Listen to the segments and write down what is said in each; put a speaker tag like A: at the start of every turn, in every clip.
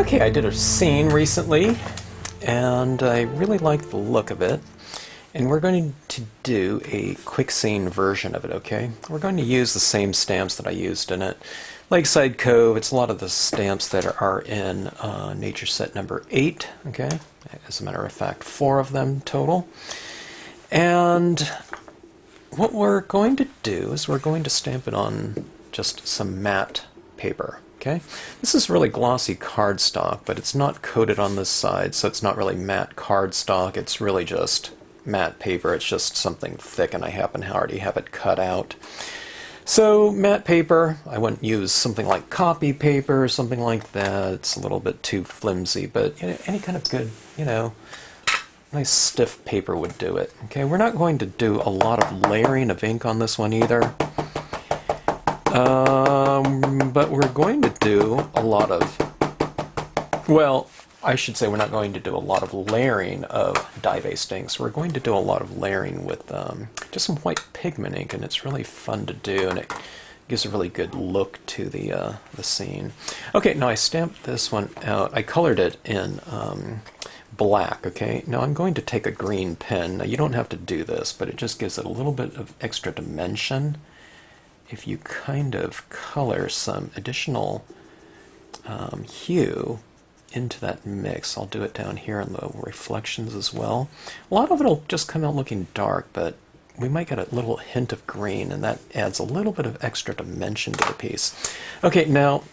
A: Okay, I did a scene recently, and I really like the look of it. And we're going to do a quick scene version of it, okay? We're going to use the same stamps that I used in it. Lakeside Cove, it's a lot of the stamps that are in Nature Set number 8, okay? As a matter of fact, 4 of them total. And what we're going to do is we're going to stamp it on just some matte paper. Okay, this is really glossy cardstock, but it's not coated on this side, so it's not really matte cardstock. It's really just matte paper. It's just something thick, and I happen to already have it cut out. So matte paper, I wouldn't use something like copy paper or something like that. It's a little bit too flimsy, but any kind of good, nice stiff paper would do it. Okay, we're not going to do a lot of layering of ink on this one either. But we're going to do a lot of, well, I should say we're not going to do a lot of layering of dye-based inks. We're going to do a lot of layering with just some white pigment ink, and it's really fun to do, and it gives a really good look to the scene. Okay, now I stamped this one out. I colored it in black, okay? Now I'm going to take a green pen. Now you don't have to do this, but it just gives it a little bit of extra dimension. If you kind of color some additional hue into that mix, I'll do it down here on the reflections as well. A lot of it will just come out looking dark, but we might get a little hint of green, and that adds a little bit of extra dimension to the piece. Okay, now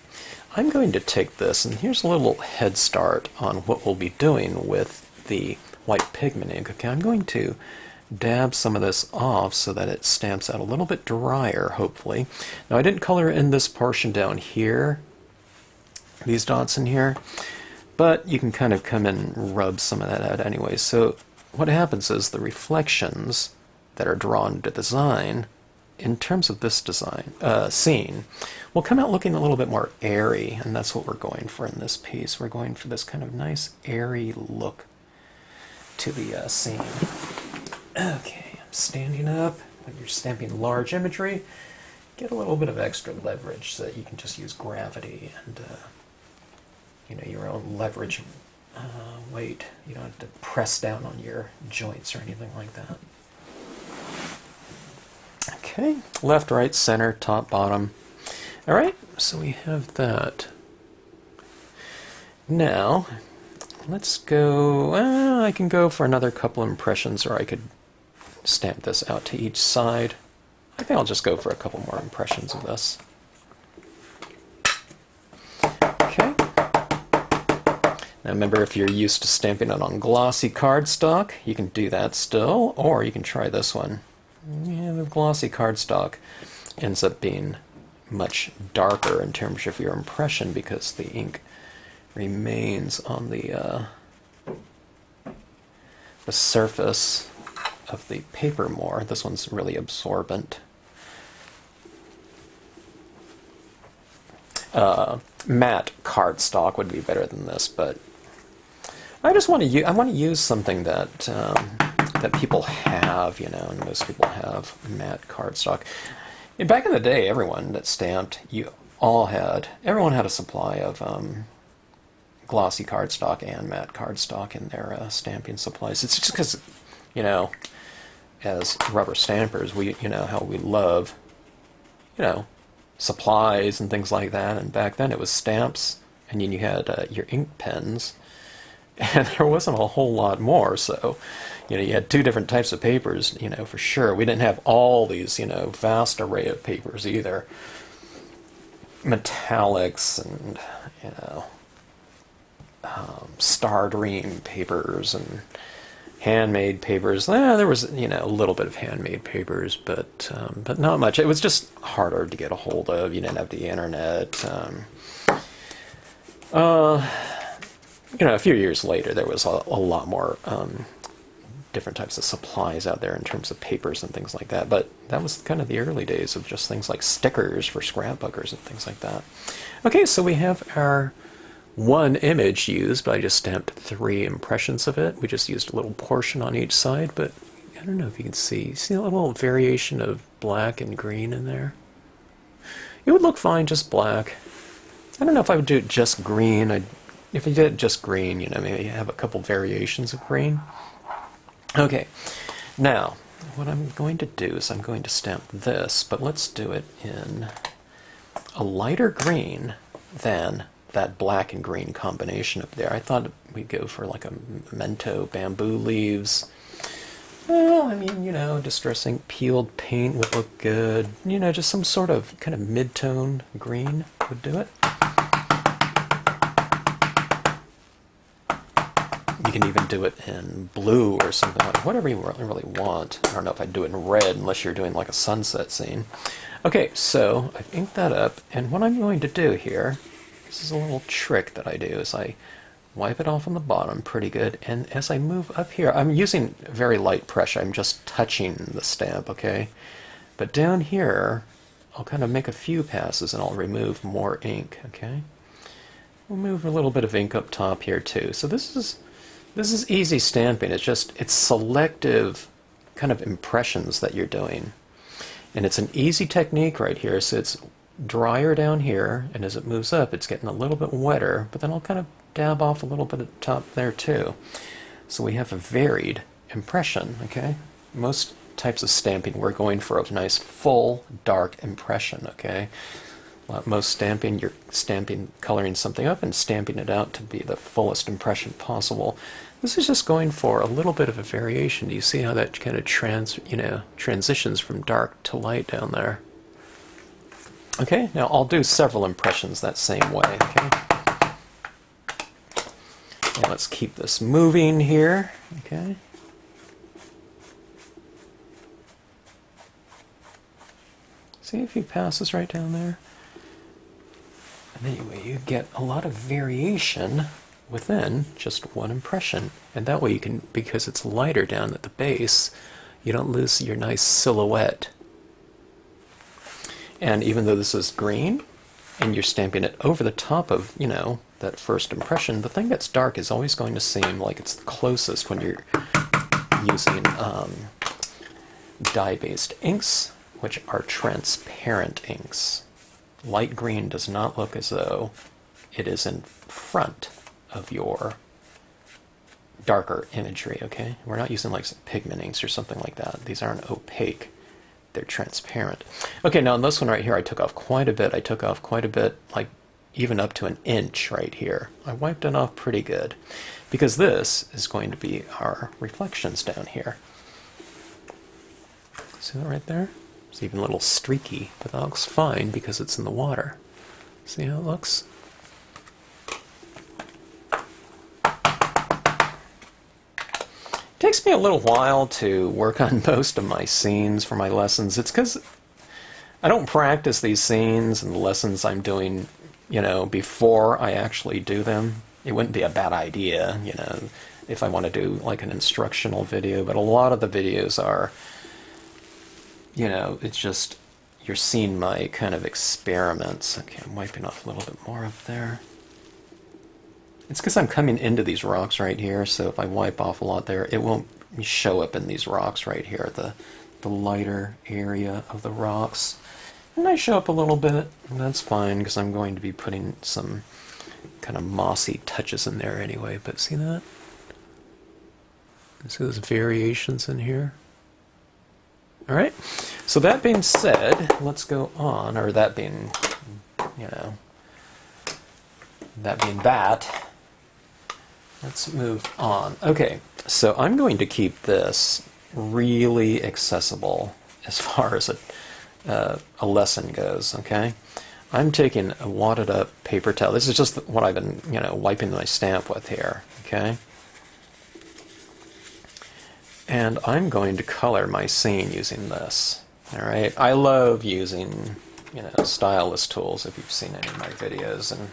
A: I'm going to take this, and here's a little head start on what we'll be doing with the white pigment ink. Okay, I'm going to dab some of this off so that it stamps out a little bit drier, hopefully. Now I didn't color in this portion down here, these dots in here, but you can kind of come in and rub some of that out anyway. So what happens is the reflections that are drawn to design, in terms of this design scene, will come out looking a little bit more airy, and that's what we're going for in this piece. We're going for this kind of nice airy look to the scene. Okay, I'm standing up. When you're stamping large imagery, get a little bit of extra leverage so that you can just use gravity and your own leverage weight. You don't have to press down on your joints or anything like that. Okay, left, right, center, top, bottom. All right, so we have that. Now, let's go, I can go for another couple impressions, or I could stamp this out to each side. I think I'll just go for a couple more impressions of this. Okay. Now remember, if you're used to stamping it on glossy cardstock, you can do that still, or you can try this one. Yeah, the glossy cardstock ends up being much darker in terms of your impression because the ink remains on the surface of the paper more. This one's really absorbent. Matte cardstock would be better than this, but I just want to use something that that people have, and most people have matte cardstock. And back in the day, everyone that stamped, everyone had a supply of glossy cardstock and matte cardstock in their stamping supplies. It's just because, as rubber stampers, we, how we love, supplies and things like that. And back then it was stamps, and then you had your ink pens, and there wasn't a whole lot more. So, you had 2 different types of papers, for sure. We didn't have all these, vast array of papers either. Metallics and, star dream papers and handmade papers. There was, a little bit of handmade papers, but not much. It was just harder to get a hold of. You didn't have the internet. A few years later, there was a lot more different types of supplies out there in terms of papers and things like that. But that was kind of the early days of just things like stickers for scrapbookers and things like that. Okay, so we have our one image used, but I just stamped 3 impressions of it. We just used a little portion on each side, but I don't know if you can see. See a little variation of black and green in there? It would look fine just black. I don't know if I would do it just green. I'd If you did just green, you know, maybe have a couple variations of green. Okay, now what I'm going to do is I'm going to stamp this, but let's do it in a lighter green than that black and green combination up there. I thought we'd go for like a Memento bamboo leaves. Well, I mean, you know, distress ink peeled paint would look good. You know, just some sort of kind of mid-tone green would do it. You can even do it in blue or something like whatever you really want. I don't know if I'd do it in red unless you're doing like a sunset scene. Okay, so I've inked that up, and what I'm going to do here, this is a little trick that I do, is I wipe it off on the bottom pretty good, and as I move up here, I'm using very light pressure. I'm just touching the stamp, okay? But down here, I'll kind of make a few passes and I'll remove more ink, okay? We'll move a little bit of ink up top here too. So this is easy stamping. It's selective kind of impressions that you're doing. And it's an easy technique right here. So it's drier down here, and as it moves up, it's getting a little bit wetter, but then I'll kind of dab off a little bit at the top there too. So we have a varied impression, okay? Most types of stamping, we're going for a nice full dark impression, okay? Most stamping, you're coloring something up and stamping it out to be the fullest impression possible. This is just going for a little bit of a variation. Do you see how that kind of transitions from dark to light down there? Okay, now I'll do several impressions that same way, okay? Now let's keep this moving here, okay? See a few passes right down there? And anyway, you get a lot of variation within just one impression. And that way you can, because it's lighter down at the base, you don't lose your nice silhouette. And even though this is green, and you're stamping it over the top of, you know, that first impression, the thing that's dark is always going to seem like it's the closest when you're using dye-based inks, which are transparent inks. Light green does not look as though it is in front of your darker imagery, okay? We're not using like pigment inks or something like that. These aren't opaque. They're transparent. Okay, now in this one right here, I took off quite a bit. I took off quite a bit, like even up to an inch right here. I wiped it off pretty good because this is going to be our reflections down here. See that right there? It's even a little streaky, but that looks fine because it's in the water. See how it looks? It takes me a little while to work on most of my scenes for my lessons. It's because I don't practice these scenes and the lessons I'm doing, you know, before I actually do them. It wouldn't be a bad idea, you know, if I want to do like an instructional video, but a lot of the videos are, you know, it's just, you're seeing my kind of experiments. Okay, I'm wiping off a little bit more up there. It's because I'm coming into these rocks right here, so if I wipe off a lot there, it won't show up in these rocks right here, the lighter area of the rocks. And I show up a little bit, and that's fine, because I'm going to be putting some kind of mossy touches in there anyway, but see that? See those variations in here? Alright, so that being said, let's go on, or that being, you know, that being that, let's move on. Okay, so I'm going to keep this really accessible as far as a lesson goes, okay? I'm taking a wadded up paper towel. This is just what I've been, you know, wiping my stamp with here, okay? And I'm going to color my scene using this, all right? I love using, you know, stylus tools if you've seen any of my videos, and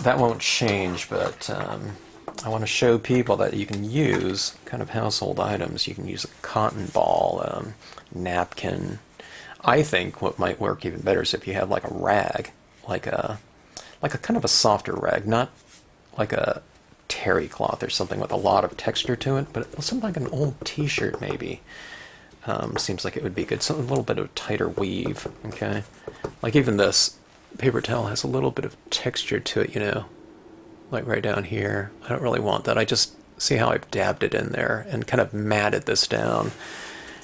A: that won't change, but I want to show people that you can use kind of household items. You can use a cotton ball, napkin. I think what might work even better is if you have like a rag, like a kind of a softer rag, not like a terry cloth or something with a lot of texture to it, but something like an old t-shirt maybe. Seems like it would be good. Something a little bit of tighter weave, okay? Like even this paper towel has a little bit of texture to it, you know. like right down here. I don't really want that. I just see how I've dabbed it in there and kind of matted this down.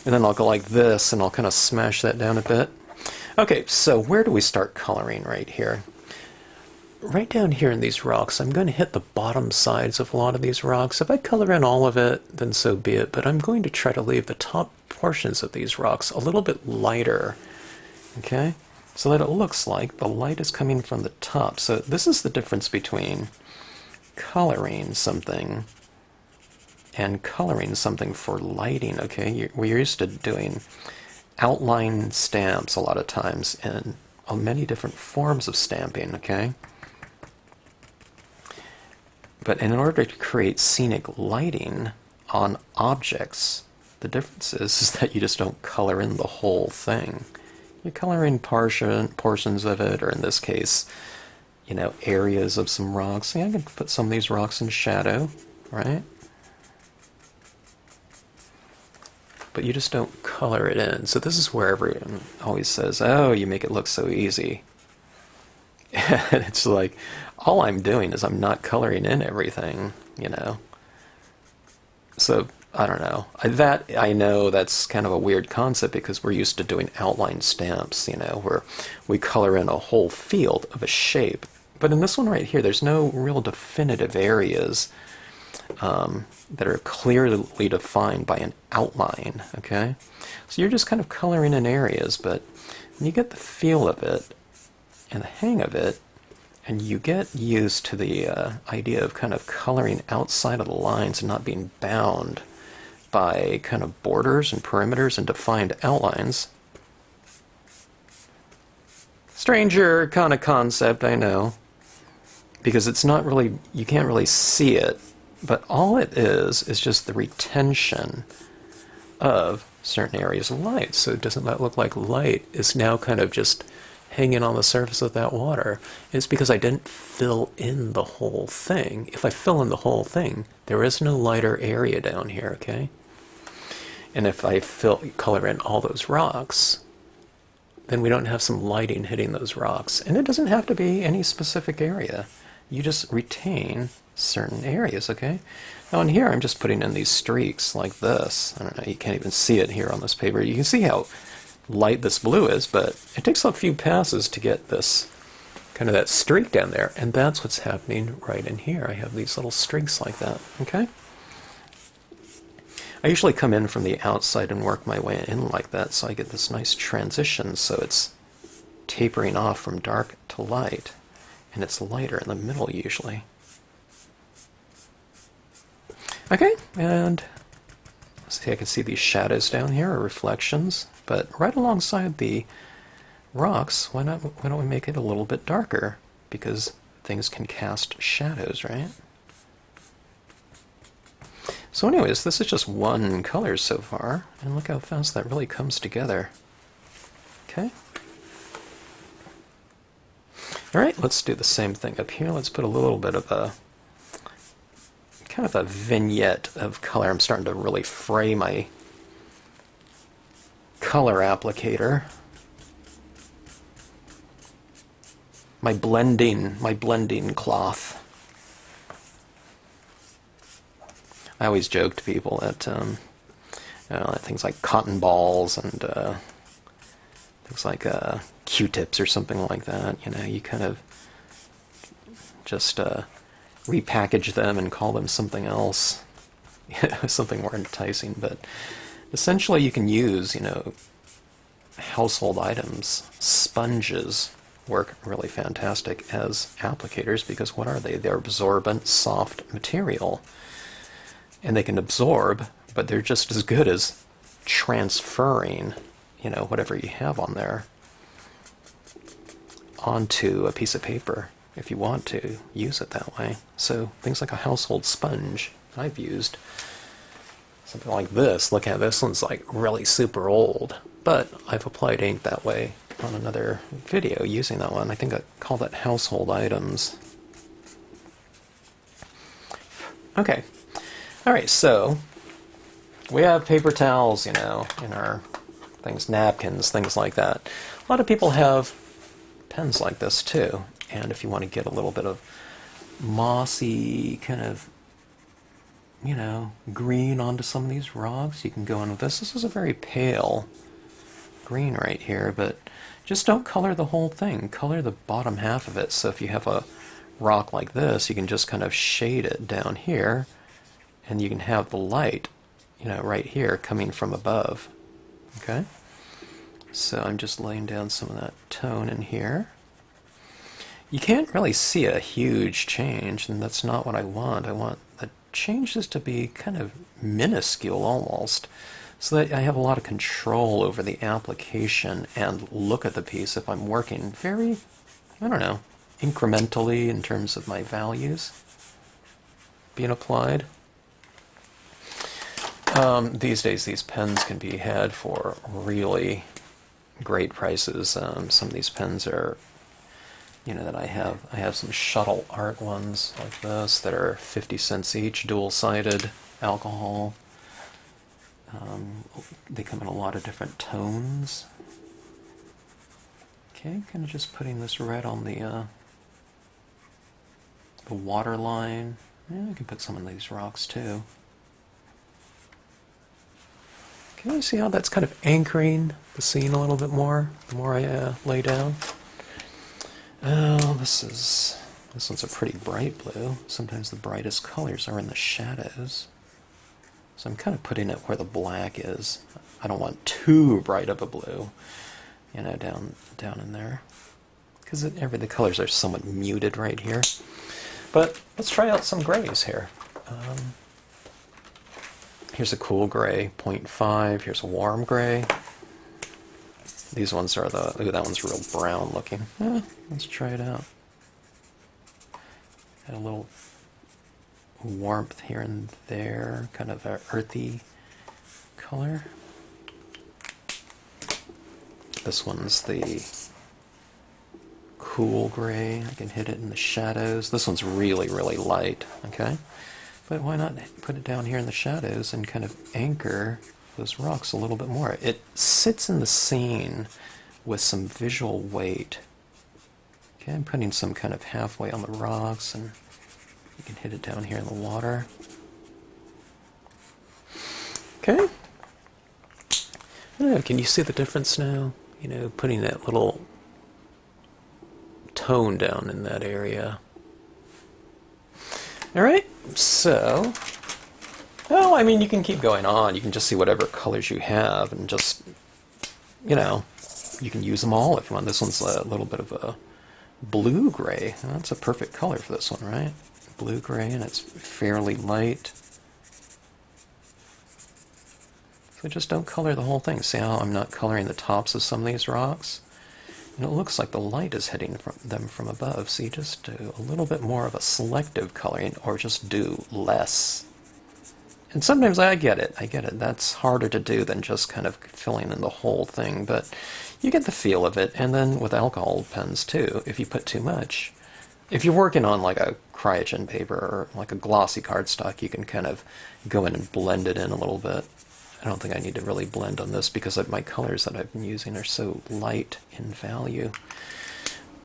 A: And then I'll go like this and I'll kind of smash that down a bit. Okay, so where do we start coloring right here? Right down here in these rocks, I'm going to hit the bottom sides of a lot of these rocks. If I color in all of it, then so be it, but I'm going to try to leave the top portions of these rocks a little bit lighter, okay? So that it looks like the light is coming from the top. So this is the difference between coloring something and coloring something for lighting, okay? We're used to doing outline stamps a lot of times and many different forms of stamping, okay? But in order to create scenic lighting on objects, the difference is that you just don't color in the whole thing. You color in portions of it, or in this case, you know, areas of some rocks. See, I can put some of these rocks in shadow, right? But you just don't color it in. So this is where everyone always says, oh, you make it look so easy. And it's like, all I'm doing is I'm not coloring in everything, you know. So, I don't know. I know that's kind of a weird concept because we're used to doing outline stamps, you know, where we color in a whole field of a shape. But in this one right here, there's no real definitive areas that are clearly defined by an outline, okay? So you're just kind of coloring in areas, but when you get the feel of it and the hang of it, and you get used to the idea of kind of coloring outside of the lines and not being bound by kind of borders and perimeters and defined outlines. Stranger kind of concept, I know, because it's not really, you can't really see it, but all it is just the retention of certain areas of light. So doesn't that look like light is now kind of just hanging on the surface of that water? It's because I didn't fill in the whole thing. If I fill in the whole thing, there is no lighter area down here, okay? And if I color in all those rocks, then we don't have some lighting hitting those rocks. And it doesn't have to be any specific area. You just retain certain areas, okay? Now in here I'm just putting in these streaks like this. I don't know, you can't even see it here on this paper. You can see how light this blue is, but it takes a few passes to get this kind of that streak down there, and that's what's happening right in here. I have these little streaks like that, okay? I usually come in from the outside and work my way in like that, so I get this nice transition, so it's tapering off from dark to light, and it's lighter in the middle usually. Okay, and see, I can see these shadows down here, or reflections, but right alongside the rocks, why don't we make it a little bit darker? Because things can cast shadows, right? So anyways, this is just one color so far, and look how fast that really comes together. Okay. Alright, let's do the same thing up here. Let's put a little bit of a kind of a vignette of color. I'm starting to really fray my color applicator. My blending cloth. I always joke to people that things like cotton balls and things like Q-tips or something like that, you know, you kind of just repackage them and call them something else, something more enticing. But essentially you can use, you know, household items. Sponges work really fantastic as applicators because what are they? They're absorbent, soft material. And they can absorb, but they're just as good as transferring, you know, whatever you have on there onto a piece of paper if you want to use it that way. So things like a household sponge I've used. Something like this. Look at this one's like really super old, but I've applied ink that way on another video using that one. I think I call that household items. Okay. Alright, so we have paper towels, you know, in our things, napkins, things like that. A lot of people have pens like this too, and if you want to get a little bit of mossy kind of, green onto some of these rocks. You can go in with this. This is a very pale green right here, but just don't color the whole thing. Color the bottom half of it. So if you have a rock like this, you can just kind of shade it down here, and you can have the light, right here coming from above. Okay? So I'm just laying down some of that tone in here. You can't really see a huge change, and that's not what I want. I want the changes to be kind of minuscule almost, so that I have a lot of control over the application and look at the piece if I'm working very, incrementally in terms of my values being applied. These days, these pens can be had for really great prices. Some of these pens are, that I have some Shuttle Art ones like this that are 50 cents each, dual-sided, alcohol. They come in a lot of different tones. Okay, kind of just putting this red on the water line. Yeah, I can put some of these rocks too. Can you see how that's kind of anchoring the scene a little bit more the more I lay down? Oh, this one's a pretty bright blue. Sometimes the brightest colors are in the shadows. So I'm kind of putting it where the black is. I don't want too bright of a blue, down in there. Because the colors are somewhat muted right here. But let's try out some grays here. Here's a cool gray, 0.5. Here's a warm gray. These ones are ooh, that one's real brown looking. Let's try it out. Got a little warmth here and there, kind of an earthy color. This one's the cool gray. I can hit it in the shadows. This one's really, really light, okay? But why not put it down here in the shadows and kind of anchor those rocks a little bit more? It sits in the scene with some visual weight. Okay, I'm putting some kind of halfway on the rocks, and you can hit it down here in the water. Okay. I don't know, can you see the difference now? Putting that little tone down in that area. Alright, so, you can keep going on. You can just see whatever colors you have and just, you can use them all if you want. This one's a little bit of a blue-gray. That's a perfect color for this one, right? Blue-gray, and it's fairly light. So just don't color the whole thing. See how I'm not coloring the tops of some of these rocks? And it looks like the light is hitting them from above, so you just do a little bit more of a selective coloring, or just do less. And sometimes I get it. That's harder to do than just kind of filling in the whole thing, but you get the feel of it. And then with alcohol pens too, if you put too much, if you're working on like a cryogen paper or like a glossy cardstock, you can kind of go in and blend it in a little bit. I don't think I need to really blend on this because my colors that I've been using are so light in value.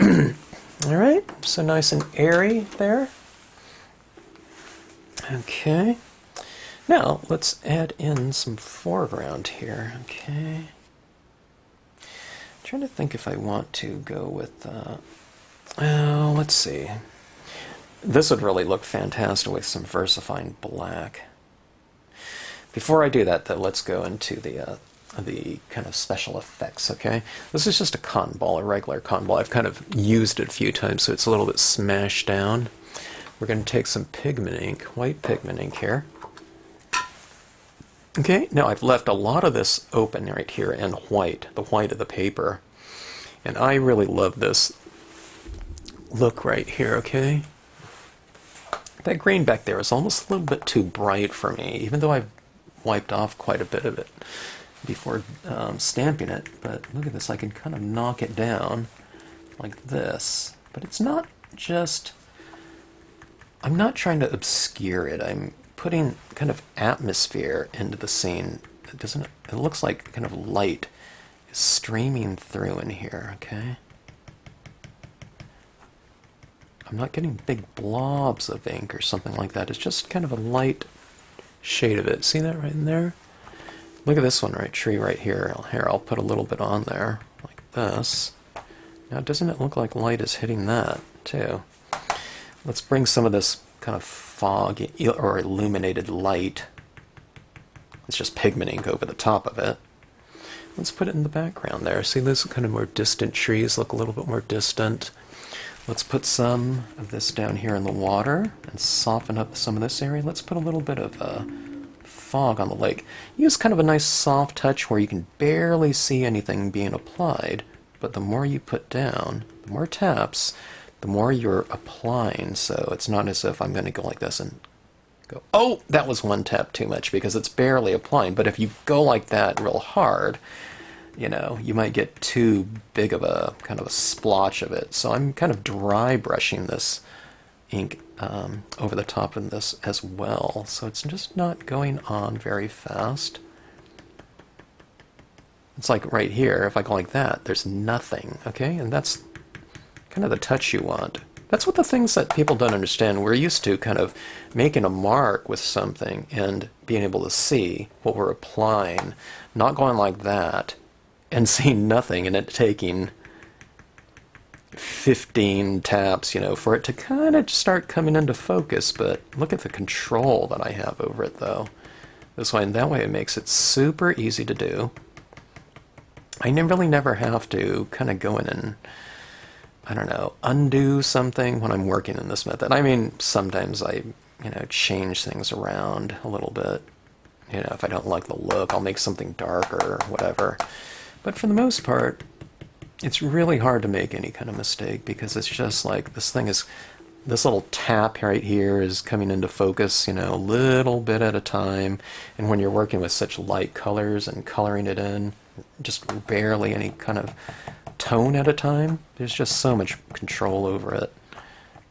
A: Alright, so nice and airy there. Okay. Now, let's add in some foreground here. Okay. I'm trying to think if I want to go with, let's see. This would really look fantastic with some VersaFine black. Before I do that, though, let's go into the kind of special effects, okay? This is just a cotton ball, a regular cotton ball. I've kind of used it a few times, so it's a little bit smashed down. We're going to take some pigment ink, white pigment ink here. Okay, now I've left a lot of this open right here and white, the white of the paper. And I really love this look right here, okay? That green back there is almost a little bit too bright for me, even though I've wiped off quite a bit of it before stamping it. But look at this, I can kind of knock it down like this. But it's not just, I'm not trying to obscure it. I'm putting kind of atmosphere into the scene. It looks like kind of light is streaming through in here, okay? I'm not getting big blobs of ink or something like that. It's just kind of a light shade of it. See that right in there? Look at this one tree right here. Here, I'll put a little bit on there, like this. Now, doesn't it look like light is hitting that, too? Let's bring some of this kind of fog or illuminated light. It's just pigment ink over the top of it. Let's put it in the background there. See, those kind of more distant trees look a little bit more distant. Let's put some of this down here in the water and soften up some of this area. Let's put a little bit of fog on the lake. Use kind of a nice soft touch where you can barely see anything being applied, but the more you put down, the more taps, the more you're applying. So it's not as if I'm going to go like this and go, oh, that was one tap too much, because it's barely applying. But if you go like that real hard, you know, you might get too big of a kind of a splotch of it. So I'm kind of dry brushing this ink over the top of this as well. So it's just not going on very fast. It's like right here, if I go like that, there's nothing, okay? And that's kind of the touch you want. That's what the things that people don't understand. We're used to kind of making a mark with something and being able to see what we're applying, not going like that and seeing nothing and it taking 15 taps, you know, for it to kind of start coming into focus. But look at the control that I have over it, though. This way and that way, it makes it super easy to do. I really never have to kind of go in and, I don't know, undo something when I'm working in this method. I mean, sometimes I, you know, change things around a little bit. You know, if I don't like the look, I'll make something darker or whatever. But for the most part, it's really hard to make any kind of mistake, because it's just like this thing is, this little tap right here is coming into focus, you know, a little bit at a time. And when you're working with such light colors and coloring it in, just barely any kind of tone at a time, there's just so much control over it.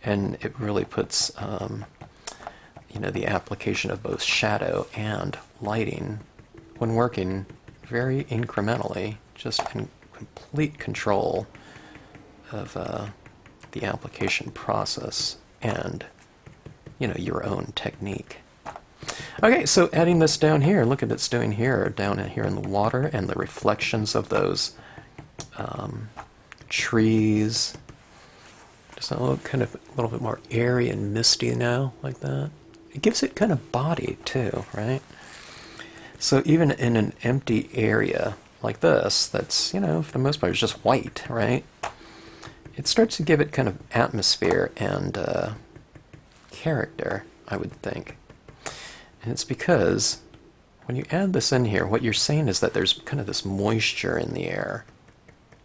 A: And it really puts, you know, the application of both shadow and lighting when working very incrementally, just in complete control of the application process and, you know, your own technique. Okay, so adding this down here, look at it's doing here, down in here in the water, and the reflections of those trees. Just a little, kind of a little bit more airy and misty now, like that. It gives it kind of body too, right? So even in an empty area like this, that's, you know, for the most part, it's just white, right? It starts to give it kind of atmosphere and character, I would think. And it's because when you add this in here, what you're saying is that there's kind of this moisture in the air,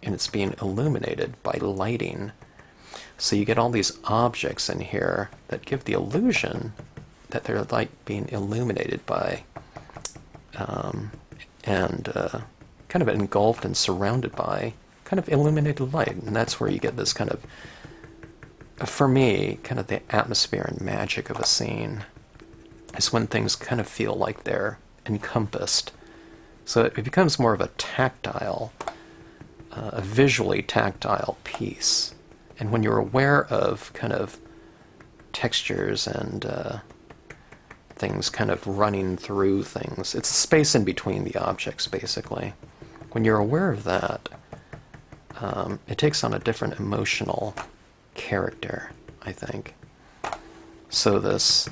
A: and it's being illuminated by lighting. So you get all these objects in here that give the illusion that they're like being illuminated by and kind of engulfed and surrounded by kind of illuminated light. And that's where you get this kind of, for me, kind of the atmosphere and magic of a scene. Is when things kind of feel like they're encompassed. So it becomes more of a tactile, a visually tactile piece. And when you're aware of kind of textures and things kind of running through things, it's space in between the objects, basically. When you're aware of that, it takes on a different emotional character, I think. So this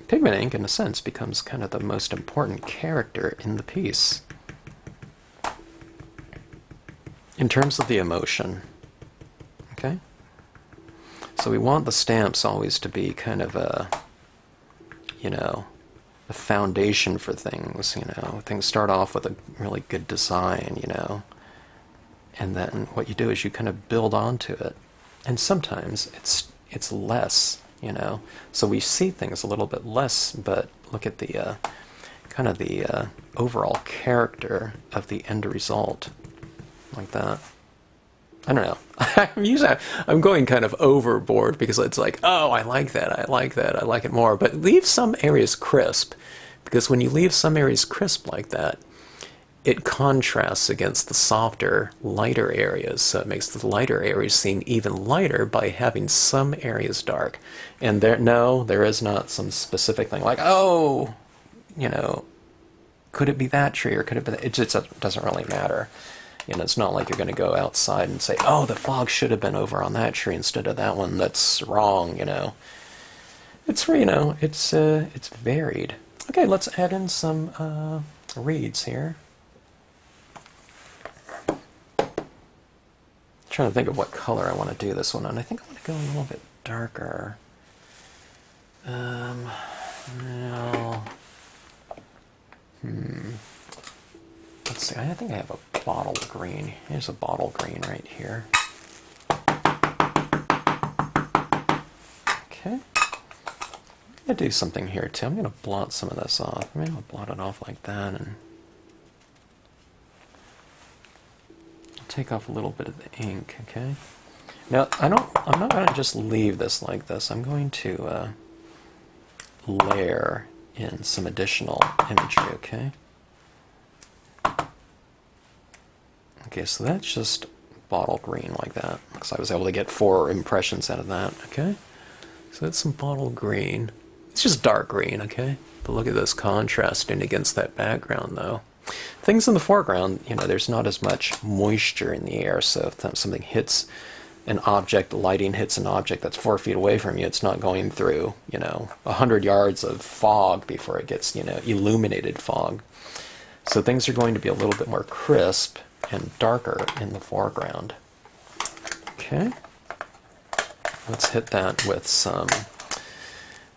A: pigment ink, in a sense, becomes kind of the most important character in the piece in terms of the emotion. Okay? So we want the stamps always to be kind of a, you know, a foundation for things, you know. Things start off with a really good design, you know, and then what you do is you kind of build onto it. And sometimes it's less, you know, so we see things a little bit less, but look at the kind of the overall character of the end result, like that. I don't know. I'm going kind of overboard because it's like, oh, I like that, I like that, I like it more. But leave some areas crisp, because when you leave some areas crisp like that, it contrasts against the softer, lighter areas, so it makes the lighter areas seem even lighter by having some areas dark. And there is not some specific thing like, oh, you know, could it be that tree or could it be that? It just doesn't really matter. You know, it's not like you're going to go outside and say, oh, the fog should have been over on that tree instead of that one. That's wrong, you know. It's, you know, it's varied. Okay, let's add in some reeds here. Trying to think of what color I want to do this one on. I think I want to go a little bit darker. No. Let's see. I think I have a bottle green. Here's a bottle green right here. Okay. I'm going to do something here too. I'm going to blot some of this off. I'm going to blot it off like that and take off a little bit of the ink, okay? Now, I'm not going to just leave this like this. I'm going to layer in some additional imagery, okay? Okay, so that's just bottle green like that. Because I was able to get 4 impressions out of that, okay? So that's some bottle green. It's just dark green, okay? But look at this contrasting against that background, though. Things in the foreground, you know, there's not as much moisture in the air, so if something hits an object, the lighting hits an object that's 4 feet away from you, it's not going through, you know, 100 yards of fog before it gets, you know, illuminated fog. So things are going to be a little bit more crisp and darker in the foreground. Okay. Let's hit that with some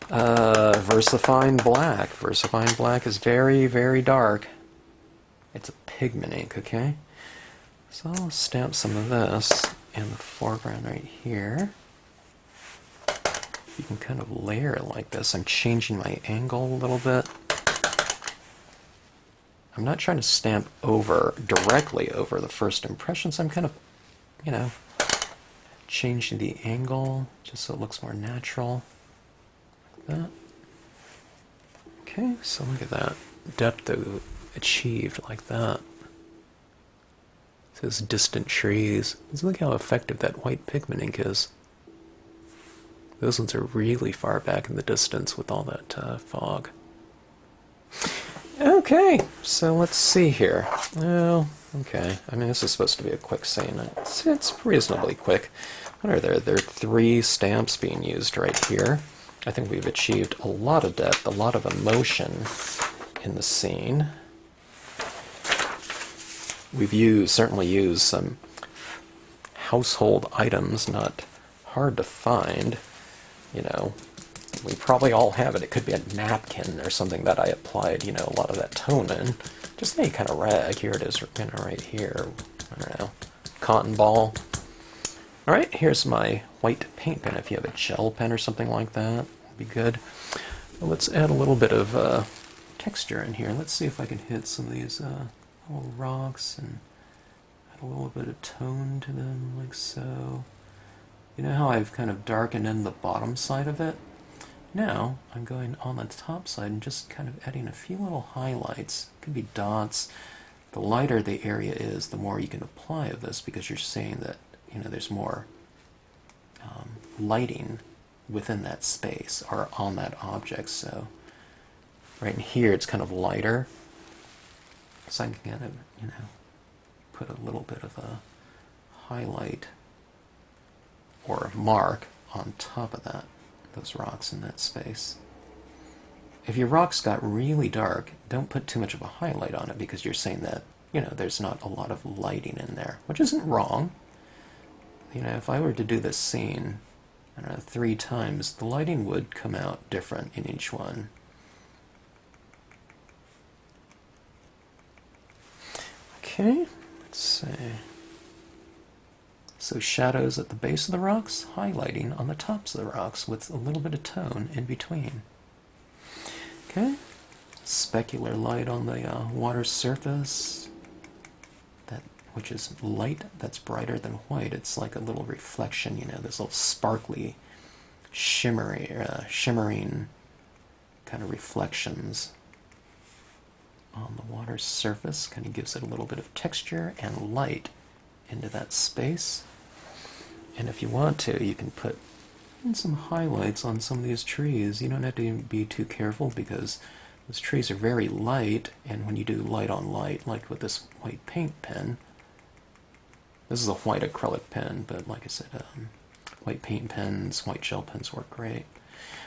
A: VersaFine Black. VersaFine Black is very, very dark. It's a pigment ink, okay? So I'll stamp some of this in the foreground right here. You can kind of layer it like this. I'm changing my angle a little bit. I'm not trying to stamp directly over the first impressions. I'm kind of, you know, changing the angle just so it looks more natural. Like that. Okay, so look at that depth achieved like that. Those distant trees. Just look how effective that white pigment ink is. Those ones are really far back in the distance with all that fog. Okay, so let's see here. Well, okay. I mean, this is supposed to be a quick scene. It's reasonably quick. What are there? There are 3 stamps being used right here. I think we've achieved a lot of depth, a lot of emotion in the scene. We've certainly used some household items, not hard to find. You know, we probably all have it. It could be a napkin or something that I applied, you know, a lot of that tone in. Just any kind of rag. Here it is, you know, right here. I don't know, cotton ball. All right, here's my white paint pen. If you have a gel pen or something like that, it'd be good. Well, let's add a little bit of texture in here. Let's see if I can hit some of these little rocks and add a little bit of tone to them, like so. You know how I've kind of darkened in the bottom side of it? Now I'm going on the top side and just kind of adding a few little highlights. It could be dots. The lighter the area is, the more you can apply of this, because you're saying that, you know, there's more lighting within that space or on that object. So right in here it's kind of lighter. So I can kind of, you know, put a little bit of a highlight or a mark on top of that, those rocks in that space. If your rocks got really dark, don't put too much of a highlight on it, because you're saying that, you know, there's not a lot of lighting in there, which isn't wrong. You know, if I were to do this scene, I don't know, 3 times, the lighting would come out different in each one. Okay, let's see. So shadows at the base of the rocks, highlighting on the tops of the rocks with a little bit of tone in between. Okay, specular light on the water surface, which is light that's brighter than white. It's like a little reflection, you know, this little sparkly, shimmering kind of reflections. on the water surface. Kind of gives it a little bit of texture and light into that space. And if you want to, you can put in some highlights on some of these trees. You don't have to be too careful because those trees are very light, and when you do light on light, like with this white paint pen, this is a white acrylic pen, but like I said, white paint pens, white gel pens work great.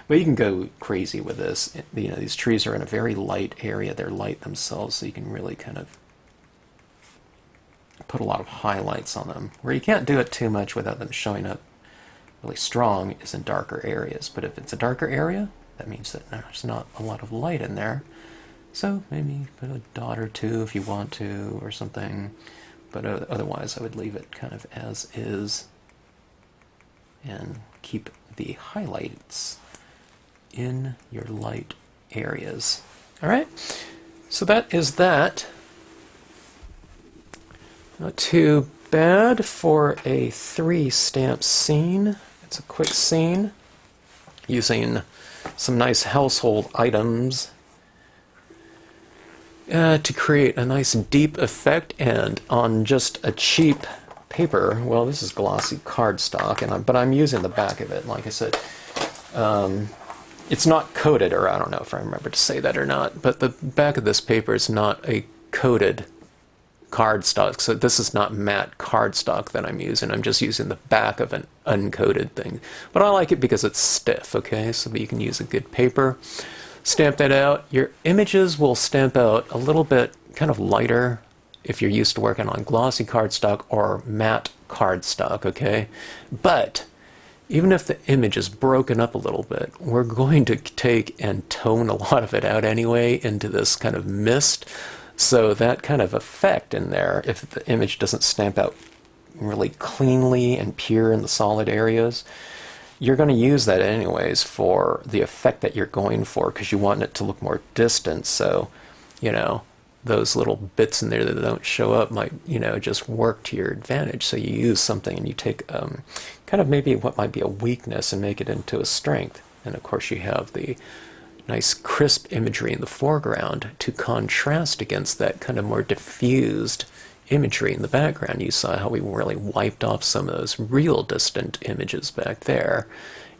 A: But you can go crazy with this. You know, these trees are in a very light area. They're light themselves, so you can really kind of put a lot of highlights on them. Where you can't do it too much without them showing up really strong is in darker areas. But if it's a darker area, that means that there's not a lot of light in there. So maybe put a dot or two if you want to, or something. But otherwise, I would leave it kind of as is and keep the highlights in your light areas. All right, so that is that. Not too bad for a 3-stamp scene. It's a quick scene using some nice household items to create a nice deep effect, and on just a cheap paper. Well, this is glossy cardstock, but I'm using the back of it. Like I said, it's not coated, or I don't know if I remember to say that or not, but the back of this paper is not a coated cardstock, so this is not matte cardstock that I'm using. I'm just using the back of an uncoated thing. But I like it because it's stiff, okay? So that you can use a good paper. Stamp that out. Your images will stamp out a little bit kind of lighter if you're used to working on glossy cardstock or matte cardstock, okay? But even if the image is broken up a little bit, we're going to take and tone a lot of it out anyway into this kind of mist. So that kind of effect in there, if the image doesn't stamp out really cleanly and pure in the solid areas, you're going to use that anyways for the effect that you're going for, because you want it to look more distant. So, you know, those little bits in there that don't show up might, you know, just work to your advantage. So you use something and you take kind of maybe what might be a weakness and make it into a strength. And of course you have the nice crisp imagery in the foreground to contrast against that kind of more diffused imagery in the background. You saw how we really wiped off some of those real distant images back there,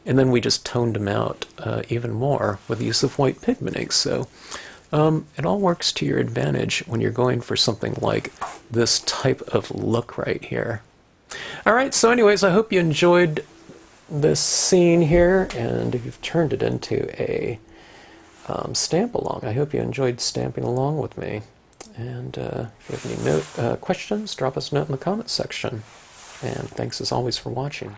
A: and then we just toned them out even more with the use of white pigment inks. So it all works to your advantage when you're going for something like this type of look right here. Alright, so anyways, I hope you enjoyed this scene here, and if you've turned it into a stamp along. I hope you enjoyed stamping along with me. And if you have any questions, drop us a note in the comments section. And thanks as always for watching.